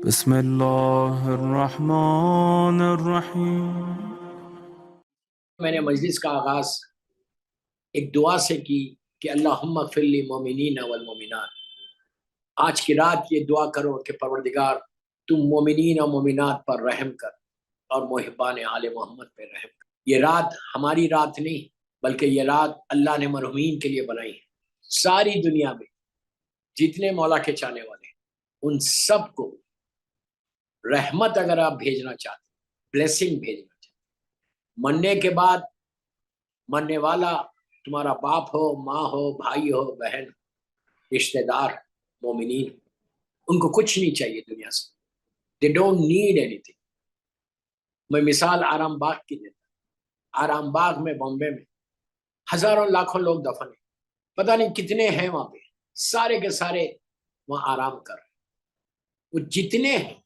بسم اللہ الرحمن الرحیم۔ میں نے مجلس کا آغاز ایک دعا سے کی کہ اللہم اغفر للمؤمنین والمؤمنات۔ آج کی رات یہ دعا کرو کہ پروردگار تم مومنین اور مومنات پر رحم کر اور محبان آل محمد پر رحم کر۔ یہ رات ہماری رات نہیں بلکہ یہ رات اللہ نے مرحومین کے لیے بنائی ہے۔ ساری دنیا میں جتنے مولا کے چاہنے والے ہیں ان سب کو رحمت اگر آپ بھیجنا چاہتے، بلیسنگ بھیجنا چاہتے، مرنے کے بعد مرنے والا تمہارا باپ ہو، ماں ہو، بھائی ہو، بہن، رشتہ دار، مومنین، ان کو کچھ نہیں چاہیے دنیا سے۔ they don't need anything۔ میں مثال آرام باغ کی دیتا۔ آرام باغ میں بامبے میں ہزاروں لاکھوں لوگ دفن ہیں، پتہ نہیں کتنے ہیں وہاں پہ، سارے کے سارے وہاں آرام کر رہے ہیں۔ وہ جتنے ہیں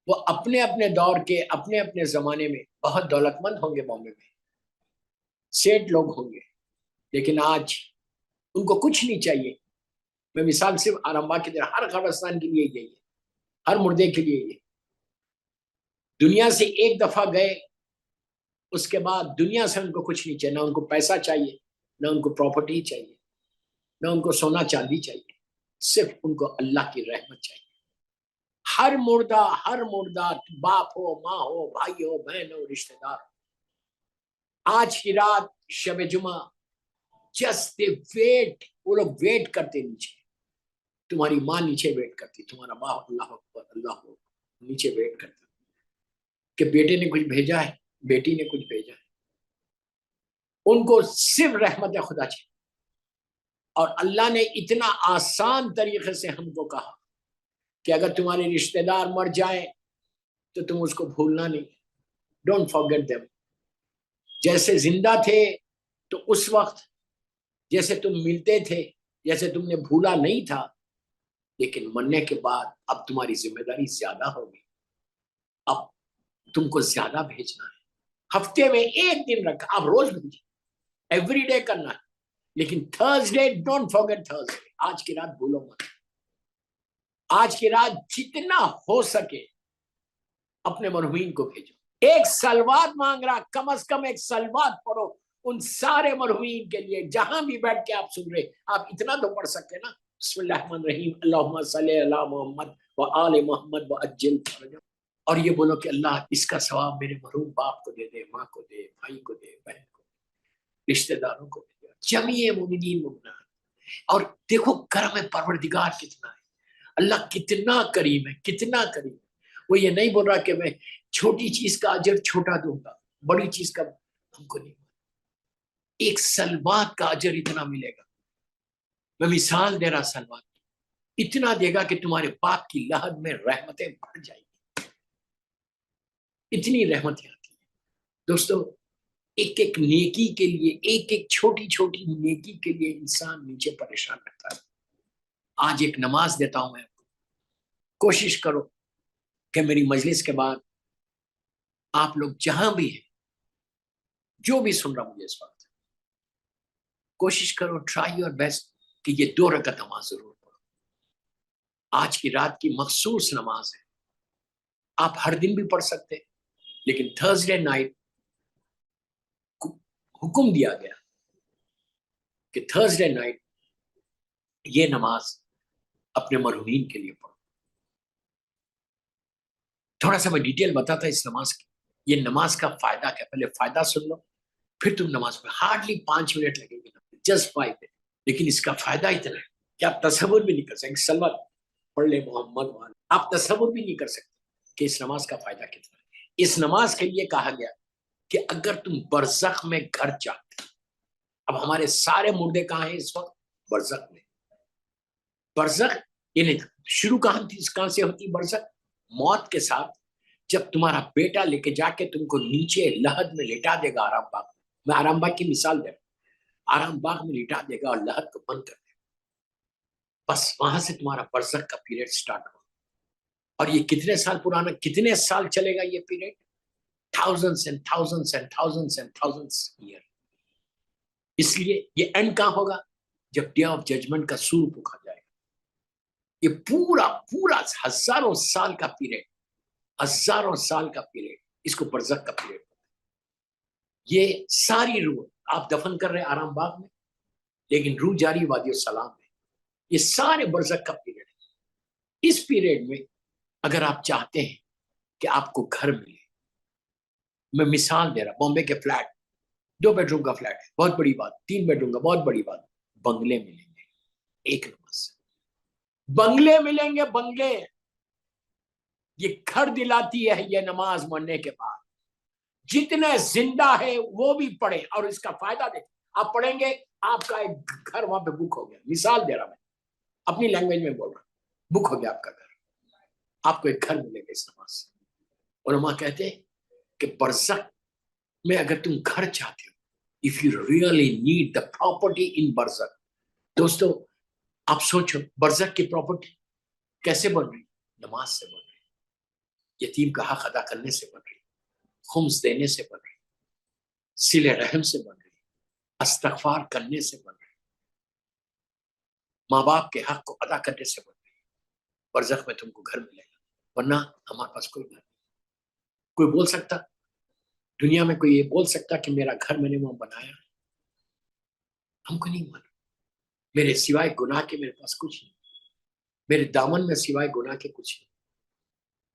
وہ اپنے اپنے دور کے اپنے اپنے زمانے میں بہت دولت مند ہوں گے، بامبے میں سیٹ لوگ ہوں گے، لیکن آج ان کو کچھ نہیں چاہیے۔ میں مثال صرف آرام باغ کی طرح، ہر قبرستان کے لیے یہی ہے، ہر مردے کے لیے یہ۔ دنیا سے ایک دفعہ گئے، اس کے بعد دنیا سے ان کو کچھ نہیں چاہیے، نہ ان کو پیسہ چاہیے، نہ ان کو پراپرٹی چاہیے، نہ ان کو سونا چاندی چاہیے، صرف ان کو اللہ کی رحمت چاہیے۔ ہر مردہ باپ ہو، ماں ہو، بھائی ہو، بہن ہو، رشتہ دار ہو، آج کی رات شب جمعہ جسٹ ویٹ، وہ لوگ ویٹ کرتے نیچے، تمہاری ماں نیچے ویٹ کرتی، تمہارا باپ، اللہ اکبر اللہ اکبر، نیچے ویٹ کرتا کہ بیٹے نے کچھ بھیجا ہے، بیٹی نے کچھ بھیجا ہے۔ ان کو صرف رحمت خدا چاہیے۔ اور اللہ نے اتنا آسان طریقے سے ہم کو کہا کہ اگر تمہارے رشتہ دار مر جائیں تو تم اس کو بھولنا نہیں، ڈونٹ فارگیٹ دیم۔ جیسے زندہ تھے تو اس وقت جیسے تم ملتے تھے، جیسے تم نے بھولا نہیں تھا، لیکن مرنے کے بعد اب تمہاری ذمہ داری زیادہ ہوگی، اب تم کو زیادہ بھیجنا ہے۔ ہفتے میں ایک دن رکھا، آپ روز بھیجیے، ایوری ڈے کرنا ہے، لیکن تھرسڈے ڈونٹ فارگیٹ تھرسڈے۔ آج کی رات بھولو مت، آج کی رات جتنا ہو سکے اپنے مرحومین کو بھیجو۔ ایک سلوات مانگ رہا، کم از کم ایک سلوات پڑھو ان سارے مرحومین کے لیے، جہاں بھی بیٹھ کے آپ سن رہے، آپ اتنا تو پڑھ سکتے نا، بسم اللہ الرحمن الرحیم، اللہم صلی علی محمد و آل محمد و عجل فرجہ، اور یہ بولو کہ اللہ اس کا ثواب میرے مرحوم باپ کو دے دے، ماں کو دے، بھائی کو دے، بہن کو دے، رشتہ داروں کو دے، جمیع مومنین مومنات۔ اور دیکھو کرم پروردگار کتنا ہے، اللہ کتنا کریم ہے، کتنا کریم ہے۔ وہ یہ نہیں بول رہا کہ میں چھوٹی چیز کا اجر چھوٹا دوں گا، بڑی چیز کا ہم کو نہیں، ایک سلوات کا اجر اتنا ملے گا۔ میں مثال دے رہا، سلوات اتنا دے گا کہ تمہارے باپ کی لحد میں رحمتیں بڑھ جائیں گی، اتنی رحمتیں آتی ہیں۔ دوستو ایک ایک نیکی کے لیے، ایک ایک چھوٹی چھوٹی نیکی کے لیے انسان نیچے پریشان رہتا ہے۔ آج ایک نماز دیتا ہوں میں، کوشش کرو کہ میری مجلس کے بعد آپ لوگ جہاں بھی ہیں، جو بھی سن رہا مجھے اس وقت، کوشش کرو، ٹرائی یور بیسٹ کہ یہ 2 رکعت نماز ضرور پڑھو۔ آج کی رات کی مخصوص نماز ہے، آپ ہر دن بھی پڑھ سکتے، لیکن تھرسڈے نائٹ حکم دیا گیا کہ تھرسڈے نائٹ یہ نماز اپنے مرحومین کے لیے پڑھو۔ تھوڑا سا میں ڈیٹیل بتاتا اس نماز کی، یہ نماز کا فائدہ کیا، پہلے فائدہ سن لو پھر تم نماز پڑھ، ہارڈلی 5 منٹ لگیں گے، جسٹ 5 منٹ، لیکن اس کا فائدہ اتنا ہے کہ آپ تصور بھی نہیں کر سکتے۔ سلوات پڑھ لے محمد وال، آپ تصور بھی نہیں کر سکتے کہ اس نماز کا فائدہ کتنا ہے۔ اس نماز کے لیے کہا گیا کہ اگر تم برزخ میں گھر چاہتے، اب ہمارے سارے مردے کہاں ہیں اس وقت؟ برزخ میں۔ برزخ یعنی شروع کہاں سے ہوتی برزخ؟ موت کے ساتھ، جب تمہارا بیٹا لے کے جا کے تم کو نیچے لحد میں لٹا دے گا، آرام باغ میں آرام باغ کی مثال دے رہا ہوں، آرام باغ میں لٹا دے گا اور لحد کو بند کر دے گا، بس وہاں سے تمہارا برزخ کا پیریڈ سٹارٹ ہوگا۔ اور یہ کتنے سال پرانا، کتنے سال چلے گا یہ period? thousands and thousands and thousands and thousands year۔ اس لیے یہ اینڈ کہاں ہوگا؟ جب ڈے آف ججمنٹ کا سور پکا جائے گا، یہ پورا پورا ہزاروں سال کا پیریڈ، ہزاروں سال کا پیریڈ، اس کو برزخ کا پیریڈ. یہ ساری روح آپ دفن کر رہے آرام باغ میں، لیکن روح جاری وادی السلام میں. یہ سارے برزخ کا پیریڈ ہے. اس پیریڈ میں اگر آپ چاہتے ہیں کہ آپ کو گھر ملے، میں مثال دے رہا، بامبے کے فلیٹ 2 بیڈروم کا فلیٹ ہے، بہت بڑی بات. 3 بیڈروم کا، بہت بڑی بات. بنگلے ملیں گے ایک نماز سے، بنگلے ملیں گے، بنگلے. یہ گھر دلاتی ہے یہ نماز مرنے کے بعد. جتنے زندہ ہے وہ بھی پڑھیں اور اس کا فائدہ دیکھیں. آپ پڑھیں گے آپ کا ایک گھر وہاں پہ بک ہو گیا. مثال دے رہا میں، اپنی لینگویج میں بول رہا ہوں، بک ہو گیا آپ کا گھر. آپ کو ایک گھر ملے گا اس نماز سے. علماء کہتے ہیں کہ برزخ میں اگر تم گھر چاہتے ہو، if you really need the property in برزخ، دوستو آپ سوچو برزخ کی پراپرٹی کیسے بن رہی؟ نماز سے بن رہی، یتیم کا حق ادا کرنے سے بن رہی، خمس دینے سے بن رہی، صلہ رحم سے بن رہی، استغفار کرنے سے بن رہی، ماں باپ کے حق کو ادا کرنے سے بن رہی. برزخ میں تم کو گھر ملے گا، ورنہ ہمارے پاس کوئی گھر نہیں. کوئی بول سکتا دنیا میں، کوئی یہ بول سکتا کہ میرا گھر میں نے وہاں بنایا؟ ہم کو نہیں معلوم. میرے سوائے گناہ کے میرے پاس کچھ نہیں. میرے دامن میں سوائے گناہ کے کچھ نہیں.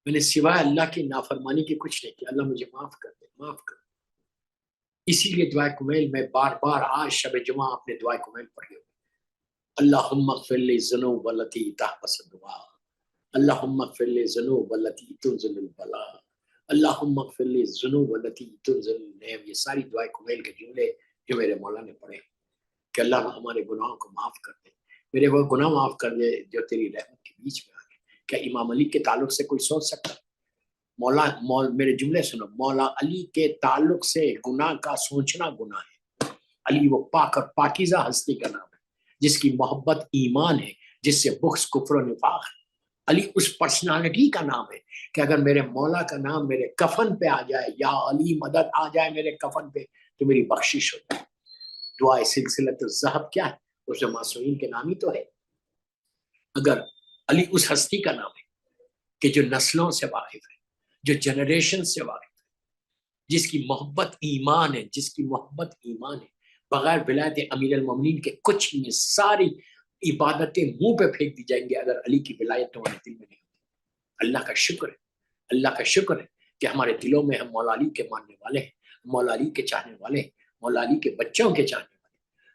میں نے سوائے اللہ کی نافرمانی کے کچھ نہیں کیا. اللہ مجھے معاف کر دے، معاف کر دے. اسی لیے دعائے کمیل میں بار بار آج شب جمعہ اپنے دعائے کمیل پڑھی ہوئی. اللہم اغفر لی ذنوب التی تحبس الدعاء، اللہم اغفر لی ذنوب التی تنزل البلاء، اللہم اغفر لی ذنوب التی تنزل النعم. یہ ساری دعائے کمیل کے جملے جو میرے مولا نے پڑھے کہ اللہ ہمارے گناہوں کو معاف کر دے، میرے وہ گناہ معاف کر دے جو تیری رحمت کے بیچ میں آ گئے. کیا امام علی کے تعلق سے کوئی سوچ سکتا؟ میرے جملے سنو، مولا علی کے تعلق سے گناہ کا سوچنا گناہ ہے. علی وہ پاک اور پاکیزہ ہستی کا نام ہے جس کی محبت ایمان ہے، جس سے بغض کفر و نفاق ہے. علی اس پرسنالٹی کا نام ہے کہ اگر میرے مولا کا نام میرے کفن پہ آ جائے، یا علی مدد آ جائے میرے کفن پہ، تو میری بخشش ہوتی ہے. دعائے سلسلۃ الذہب کیا ہے؟ اس میں معصومین کے نام ہی تو ہے. اگر علی اس ہستی کا نام ہے کہ جو نسلوں سے واقف ہے، جو جنریشن سے واقف ہے، جس کی محبت ایمان ہے، جس کی محبت ایمان ہے، بغیر ولایت امیر المومنین کے کچھ نہیں. ساری عبادتیں منہ پہ پھینک دی جائیں گے اگر علی کی ولایت تمہارے دل میں نہیں ہوتی. اللہ کا شکر ہے، اللہ کا شکر ہے کہ ہمارے دلوں میں ہم مولا علی کے ماننے والے ہیں، مولا علی کے چاہنے والے ہیں، مولا علی کے بچوں کے چاہنے والے ہیں.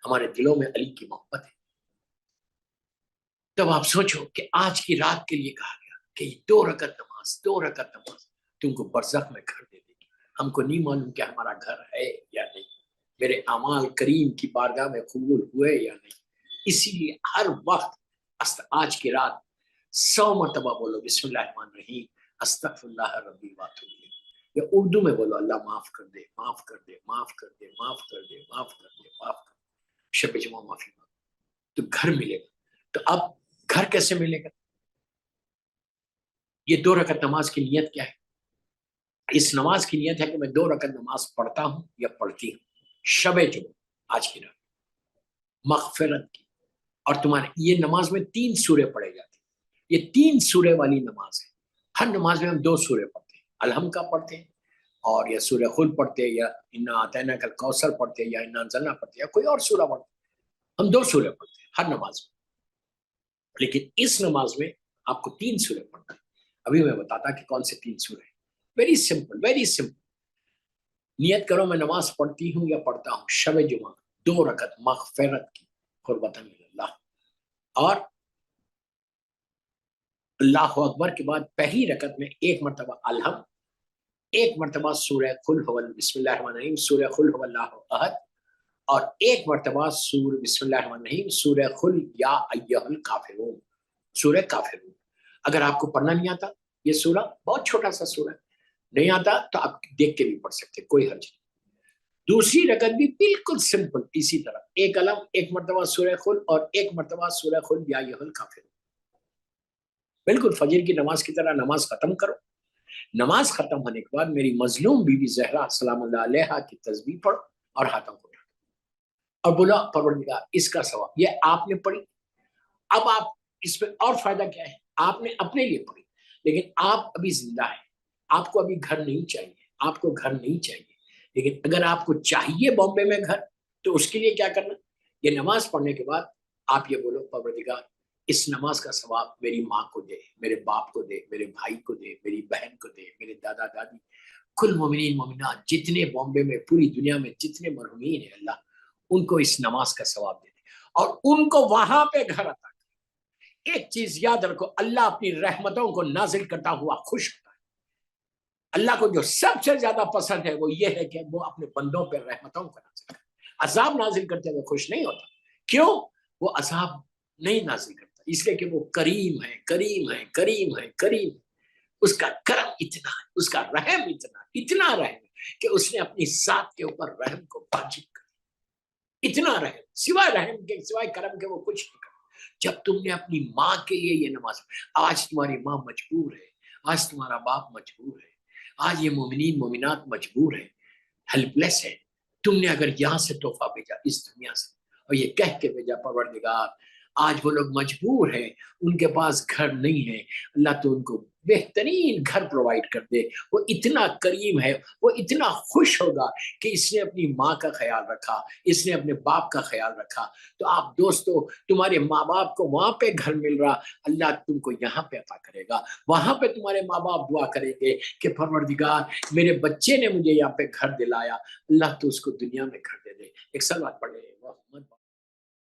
ہمارے دلوں میں علی کی محبت ہے. تب آپ سوچو کہ آج کی رات کے لیے کہا گیا کہ یہ 2 رکعت نماز تم کو برزخ میں گھر دے دے گی. ہم کو نہیں معلوم کہ ہمارا گھر ہے یا نہیں، میرے اعمال کریم کی بارگاہ میں قبول ہوئے یا نہیں. اسی لیے ہر وقت آج کی رات 100 مرتبہ بولو بسم اللہ الرحمن الرحیم، استغفر اللہ ربی واتوب الیہ. یا اردو میں بولو اللہ معاف کر دے، معاف کر دے، معاف کر دے، معاف کر دے، معاف کر دے، معاف کر دے. شب جمعہ معافی مانگو تو گھر ملے گا. تو اب گھر کیسے ملے گا؟ یہ 2 رکعت نماز کی نیت کیا ہے؟ اس نماز کی نیت ہے کہ میں 2 رکعت نماز پڑھتا ہوں یا پڑھتی ہوں شب جمعہ آج کی رات مغفرت کی. اور تمہارے یہ نماز میں 3 سورے پڑھے جاتے ہیں. یہ 3 سورے والی نماز ہے. ہر نماز میں ہم 2 سورے پڑھتے ہیں، الحم کا پڑھتے ہیں اور یا سورہ خل پڑھتے ہیں، یا انا اعطیناک الکوثر پڑھتے ہیں، یا انا انزلنا پڑھتے ہیں، یا کوئی اور سورہ پڑھتے ہیں. ہم 2 سورے پڑھتے ہیں ہر نماز میں. لیکن اس نماز میں آپ کو 3 سورے پڑھنا ہے. ابھی میں بتاتا کہ کون سے 3 سورے ہیں. Very simple, very simple. نیت کرو میں نماز پڑھتی ہوں یا پڑھتا ہوں شب جمعہ 2 رکعت مغفرت کی، قربۃ من اللہ. اور اللہ اکبر کے بعد پہلی رکعت میں 1 مرتبہ الحم، 1 مرتبہ سورہ قل هو بسم اللہ الرحمن الرحیم سورہ قل هو اللہ احد، اور 1 مرتبہ سورہ بسم اللہ الرحمن الرحیم سورہ قل یا ایھا الکافرون، سورہ کافرون. اگر آپ کو پڑھنا نہیں آتا، یہ سورہ بہت چھوٹا سا سورہ نہیں آتا تو آپ دیکھ کے بھی پڑھ سکتے، کوئی حرج نہیں. دوسری رکعت بھی بالکل سمپل اسی طرح، 1 الحم، 1 مرتبہ سورہ قل اور 1 مرتبہ سورہ قل یا ایھا الکافرون. بالکل فجر کی نماز کی طرح نماز ختم کرو. نماز ختم ہونے کے بعد میری مظلوم بی بی زہرا سلام اللہ علیہا کی تسبیح پڑھو اور ہاتھوں کو اٹھاؤ اور بولا پروردگار اس کا ثواب. یہ آپ نے پڑھی. اب آپ اس میں اور فائدہ کیا ہے؟ آپ نے اپنے لیے پڑھی، لیکن آپ ابھی زندہ ہیں، آپ کو ابھی گھر نہیں چاہیے، آپ کو گھر نہیں چاہیے، لیکن اگر آپ کو چاہیے بامبے میں گھر، تو اس کے لیے کیا کرنا؟ یہ نماز پڑھنے کے بعد آپ یہ بولو پروردگار اس نماز کا ثواب میری ماں کو دے، میرے باپ کو دے، میرے بھائی کو دے، میری بہن کو دے، میرے دادا دادی، کل مومنین مومنات جتنے بامبے میں پوری دنیا میں جتنے مرحومین ہیں اللہ ان کو اس نماز کا ثواب دے دے اور ان کو وہاں پہ گھر عطا کرے۔ ایک چیز یاد رکھو، اللہ اپنی رحمتوں کو نازل کرتا ہوا خوش ہوتا ہے۔ اللہ کو جو سب سے زیادہ پسند ہے وہ یہ ہے کہ وہ اپنے بندوں پہ رحمتوں کو نازل کرے، عذاب نازل کرتے ہوئے خوش نہیں ہوتا۔ کیوں؟ وہ عذاب نہیں نازل کرتا اس لیے کہ وہ کریم ہے، کریم ہے، کریم ہے، کریم ہے۔ اس کا کرم اتنا ہے، اس کا رحم اتنا رحم ہے کہ اس نے اپنی ذات کے اوپر رحم کو واجب کر دیا۔ اتنا رحم، سوائے رحم کے، سوائے کرم کے وہ کچھ نہیں کرتا۔ جب تم نے اپنی ماں کے لیے یہ نماز، آج تمہاری ماں مجبور ہے، آج تمہارا باپ مجبور ہے، آج یہ مومنین مومنات مجبور ہے، ہیلپ لیس ہے، تم نے اگر یہاں سے تحفہ بھیجا اس دنیا سے اور یہ کہہ کے بھیجا پروردگار آج وہ لوگ مجبور ہیں، ان کے پاس گھر نہیں ہے، اللہ تو ان کو بہترین گھر پرووائڈ کر دے۔ وہ اتنا کریم ہے، وہ اتنا خوش ہوگا کہ اس نے اپنی ماں کا خیال رکھا، اس نے اپنے باپ کا خیال رکھا۔ تو آپ دوستو، تمہارے ماں باپ کو وہاں پہ گھر مل رہا، اللہ تم کو یہاں پہ عطا کرے گا۔ وہاں پہ تمہارے ماں باپ دعا کریں گے کہ پروردگار میرے بچے نے مجھے یہاں پہ گھر دلایا، اللہ تو اس کو دنیا میں گھر دے دے۔ ایک سوال پڑھ لے محمد